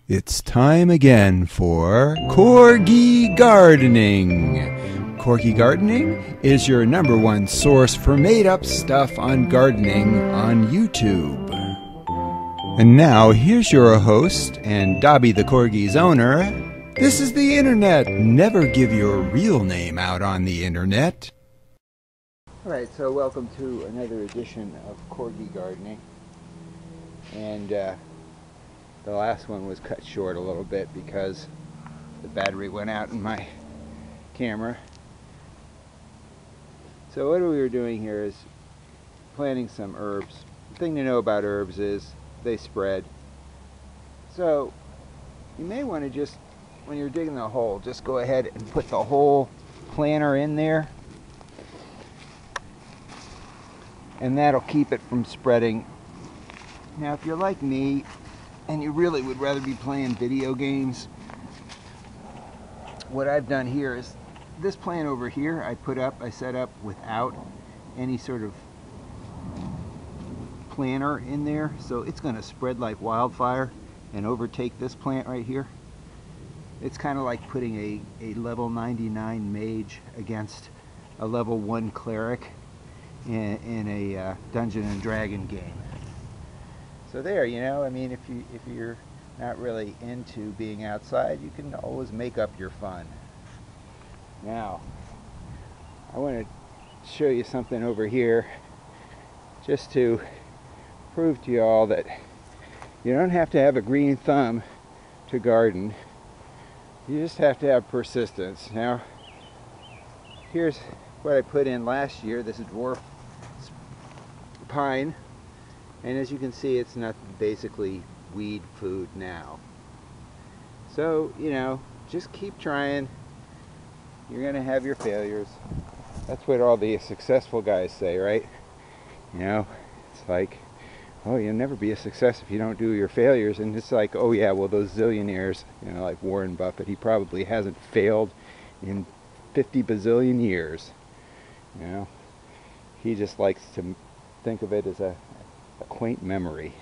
It's time again for Corgi Gardening. Corgi Gardening is your #1 source for made-up stuff on gardening on YouTube. And now, here's your host and Dobby the Corgi's owner. This is the Internet. Never give your real name out on the Internet. Alright, so welcome to another edition of Corgi Gardening. And the last one was cut short a little bit because the battery went out in my camera. So what we were doing here is planting some herbs. The thing to know about herbs is they spread. So you may want to just, when you're digging the hole, just go ahead and put the whole planter in there. And that'll keep it from spreading. Now if you're like me, and you really would rather be playing video games, what I've done here is this plant over here I set up without any sort of planter in there, so it's going to spread like wildfire and overtake this plant right here. It's kind of like putting a level 99 mage against a level 1 cleric in a Dungeon and Dragon game. So there, you know, I mean, if you're not really into being outside, you can always make up your fun. Now, I want to show you something over here just to prove to you all that you don't have to have a green thumb to garden. You just have to have persistence. Now, here's what I put in last year. This is dwarf pine. And as you can see, it's not basically weed food now. So, you know, just keep trying. You're going to have your failures. That's what all the successful guys say, right? You know, it's like, oh, you'll never be a success if you don't do your failures. And it's like, oh yeah, well, those zillionaires, you know, like Warren Buffett, he probably hasn't failed in 50 bazillion years. You know, he just likes to think of it as a quaint memory.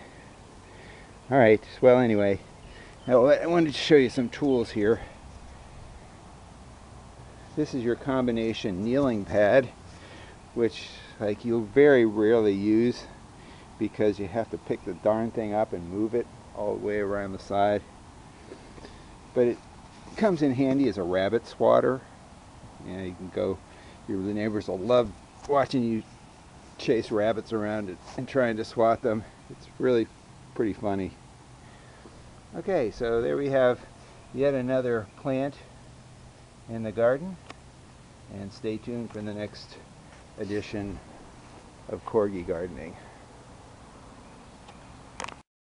Alright, well anyway, now I wanted to show you some tools here. This is your combination kneeling pad, which like you'll very rarely use because you have to pick the darn thing up and move it all the way around the side. But it comes in handy as a rabbit swatter. You know, you can go, your neighbors will love watching you chase rabbits around it and trying to swat them. It's really pretty funny. Okay, so there we have yet another plant in the garden, and stay tuned for the next edition of Corgi Gardening.